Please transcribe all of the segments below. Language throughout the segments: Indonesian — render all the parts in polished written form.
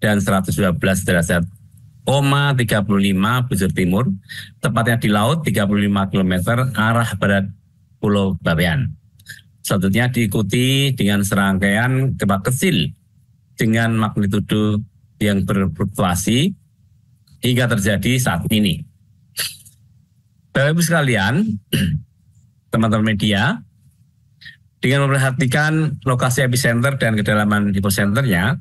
dan 112 derajat 35 bujur timur, tepatnya di laut 35 km arah barat Pulau Bawean. Selanjutnya diikuti dengan serangkaian gempa kecil dengan magnitudo yang berfluktuasi hingga terjadi saat ini. Bapak Ibu sekalian, teman-teman media, dengan memperhatikan lokasi epicenter dan kedalaman hiposenternya,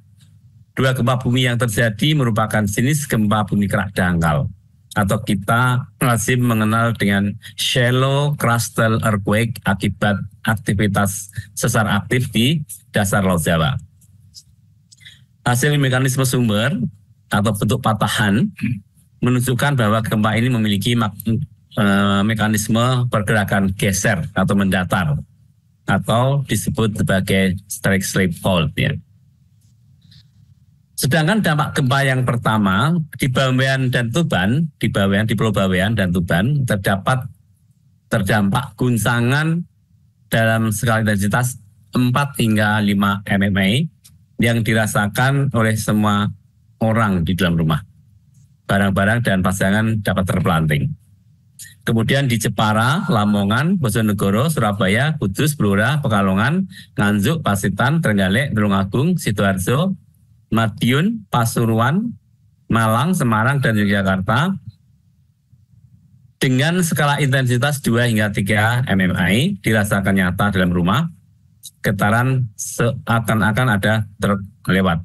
dua gempa bumi yang terjadi merupakan jenis gempa bumi kerak dangkal atau kita lazim mengenal dengan shallow crustal earthquake akibat aktivitas sesar aktif di dasar Laut Jawa. Hasil mekanisme sumber atau bentuk patahan menunjukkan bahwa gempa ini memiliki mekanisme pergerakan geser atau mendatar atau disebut sebagai strike slip fault ya. Sedangkan dampak gempa yang pertama di Bawean dan Tuban, di Pulau Bawean dan Tuban terdampak guncangan dalam skala intensitas 4 hingga 5 MMA yang dirasakan oleh semua orang di dalam rumah. Barang-barang dan pasangan dapat terpelanting. Kemudian di Jepara, Lamongan, Bojonegoro, Surabaya, Kudus, Blora, Pekalongan, Nganjuk, Pacitan, Trenggalek, Tulungagung, Sidoarjo, Madiun, Pasuruan, Malang, Semarang, dan Yogyakarta dengan skala intensitas 2 hingga 3 MMI dirasakan nyata dalam rumah, getaran seakan-akan ada truk lewat.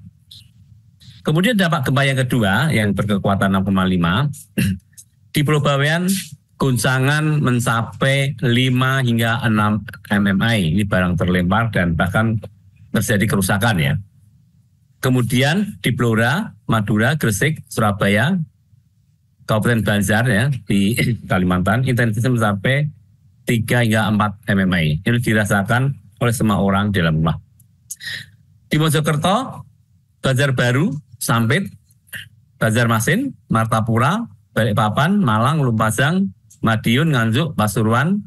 Kemudian dampak gempa yang kedua yang berkekuatan 6,5 di Pulau Bawean, guncangan mencapai 5 hingga 6 MMI, ini barang terlempar dan bahkan terjadi kerusakan ya. Kemudian di Blora, Madura, Gresik, Surabaya, Kabupaten Banjar ya di Kalimantan, intensitas mencapai 3 hingga 4 MMI. Ini dirasakan oleh semua orang di dalam rumah. Di Mojokerto, Banjarbaru, Sampit, Banjarmasin, Martapura, Balikpapan, Malang, Lumajang, Madiun, Nganjuk, Pasuruan,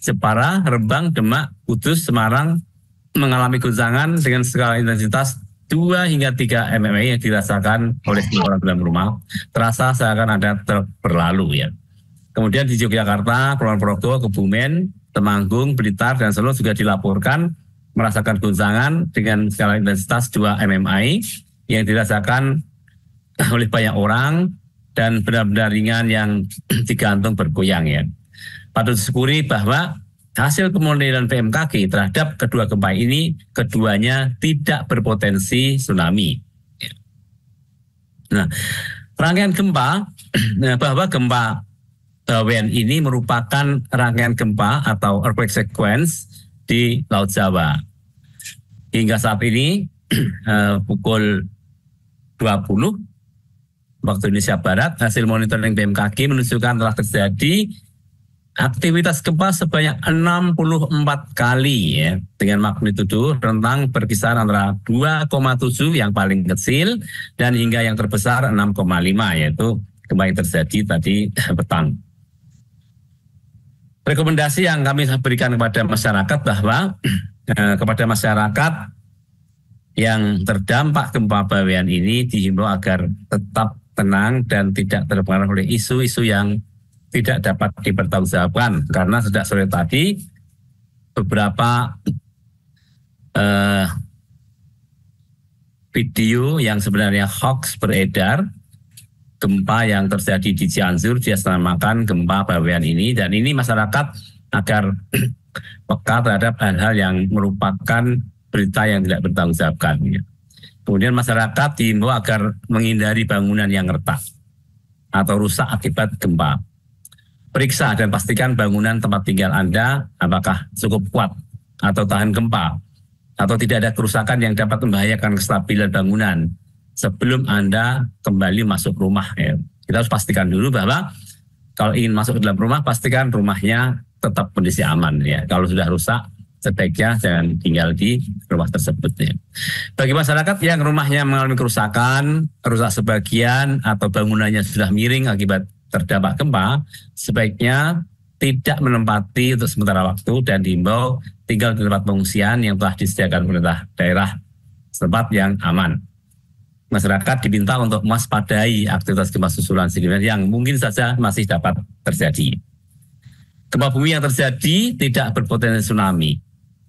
Jepara, Rembang, Demak, Kudus, Semarang mengalami guncangan dengan skala intensitas 2 hingga 3 MMI yang dirasakan oleh semua orang dalam rumah, terasa seakan ada truk berlalu ya. Kemudian di Yogyakarta, Kulon Progo, Kebumen, Temanggung, Blitar, dan Solo juga dilaporkan merasakan guncangan dengan skala intensitas 2 MMI yang dirasakan oleh banyak orang dan benar-benar ringan yang digantung bergoyang ya. Patut disyukuri bahwa hasil pemodelan BMKG terhadap kedua gempa ini, keduanya tidak berpotensi tsunami. Nah, rangkaian gempa, bahwa gempa Bawean ini merupakan rangkaian gempa atau earthquake sequence di Laut Jawa. Hingga saat ini, pukul 20 waktu Indonesia Barat, hasil monitoring BMKG menunjukkan telah terjadi aktivitas gempa sebanyak 64 kali ya, dengan magnitudo rentang berkisar antara 2,7 yang paling kecil dan hingga yang terbesar 6,5 yaitu gempa yang terjadi tadi petang. Rekomendasi yang kami berikan kepada masyarakat bahwa kepada masyarakat yang terdampak gempa Bawean ini dihimbau agar tetap tenang dan tidak terpengaruh oleh isu-isu yang tidak dapat dipertanggungjawabkan karena sejak sore tadi beberapa video yang sebenarnya hoax beredar gempa yang terjadi di Cianjur diatasnamakan gempa Bawean ini, dan ini masyarakat agar peka terhadap hal-hal yang merupakan berita yang tidak bertanggungjawabkan. Kemudian masyarakat diimbau agar menghindari bangunan yang retak atau rusak akibat gempa. Periksa dan pastikan bangunan tempat tinggal Anda apakah cukup kuat atau tahan gempa, atau tidak ada kerusakan yang dapat membahayakan kestabilan bangunan sebelum Anda kembali masuk rumah. Ya. Kita harus pastikan dulu bahwa kalau ingin masuk ke dalam rumah, pastikan rumahnya tetap kondisi aman. Ya. Kalau sudah rusak, sebaiknya jangan tinggal di rumah tersebut. Ya. Bagi masyarakat yang rumahnya mengalami kerusakan, rusak sebagian, atau bangunannya sudah miring akibat terdampak gempa, sebaiknya tidak menempati untuk sementara waktu dan diimbau tinggal di tempat pengungsian yang telah disediakan pemerintah daerah setempat yang aman. masyarakat diminta untuk mewaspadai aktivitas gempa susulan yang mungkin saja masih dapat terjadi. Gempa bumi yang terjadi tidak berpotensi tsunami,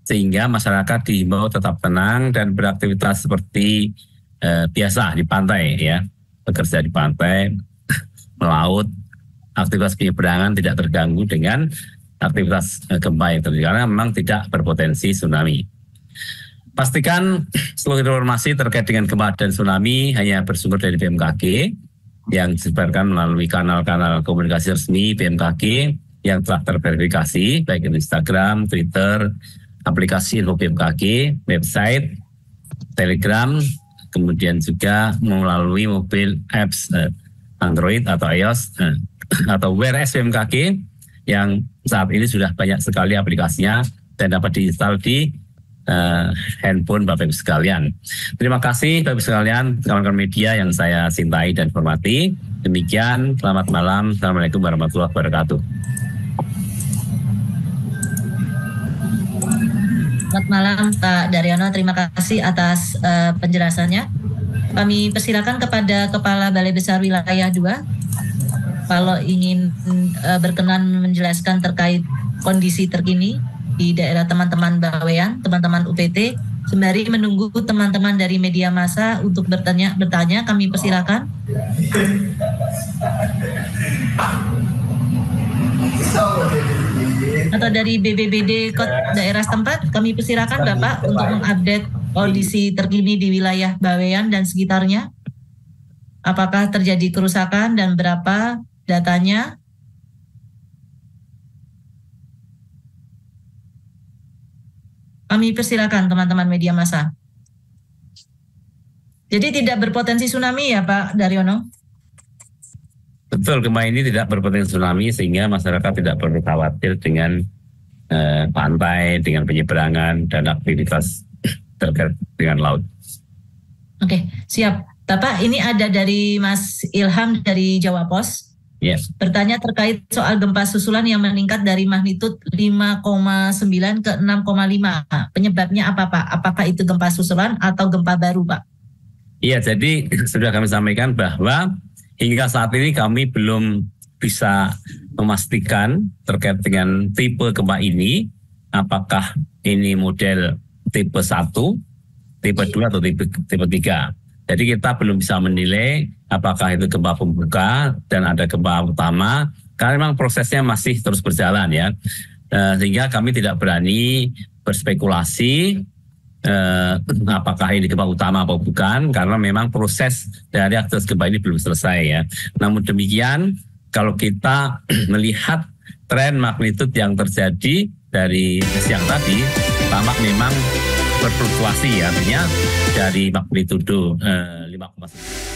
sehingga masyarakat dihimbau tetap tenang dan beraktivitas seperti biasa di pantai, ya, bekerja di pantai, melaut, aktivitas penyeberangan tidak terganggu dengan aktivitas gempa yang terjadi karena memang tidak berpotensi tsunami. Pastikan seluruh informasi terkait dengan gempa dan tsunami hanya bersumber dari BMKG yang disebarkan melalui kanal-kanal komunikasi resmi BMKG yang telah terverifikasi baik di Instagram, Twitter, aplikasi info BMKG, website, Telegram, kemudian juga melalui mobil apps Android atau iOS atau Wear OS BMKG yang saat ini sudah banyak sekali aplikasinya dan dapat diinstal di handphone Bapak Ibu sekalian. Terima kasih Bapak Ibu sekalian, kawan-kawan media yang saya cintai dan hormati. Demikian, selamat malam. Assalamualaikum warahmatullahi wabarakatuh. Selamat malam Pak Daryono, terima kasih atas penjelasannya. Kami persilakan kepada Kepala Balai Besar Wilayah 2 kalau ingin berkenan menjelaskan terkait kondisi terkini di daerah teman-teman Bawean, teman-teman UPT, sembari menunggu teman-teman dari media massa untuk bertanya, kami persilakan. Atau dari BBBD daerah setempat, kami persilakan Bapak untuk mengupdate kondisi terkini di wilayah Bawean dan sekitarnya. Apakah terjadi kerusakan dan berapa datanya? Kami persilakan teman-teman media massa. Jadi tidak berpotensi tsunami ya Pak Daryono? Betul, gempa ini tidak berpotensi tsunami sehingga masyarakat tidak perlu khawatir dengan pantai, dengan penyeberangan dan aktivitas terkait dengan laut. Oke, siap. Bapak, ini ada dari Mas Ilham dari Jawa Pos. Yes. Bertanya terkait soal gempa susulan yang meningkat dari magnitud 5,9 ke 6,5. Penyebabnya apa Pak? Apakah itu gempa susulan atau gempa baru Pak? Iya, jadi sudah kami sampaikan bahwa hingga saat ini kami belum bisa memastikan terkait dengan tipe gempa ini, apakah ini model tipe 1, tipe 2 atau tipe 3. Jadi kita belum bisa menilai apakah itu gempa pembuka dan ada gempa utama, karena memang prosesnya masih terus berjalan ya. Sehingga kami tidak berani berspekulasi apakah ini gempa utama atau bukan, karena memang proses dari aktivitas gempa ini belum selesai ya. Namun demikian, kalau kita melihat tren magnitud yang terjadi dari siang tadi, tampak memang berfluktuasi ya, artinya dari magnitudo 5,9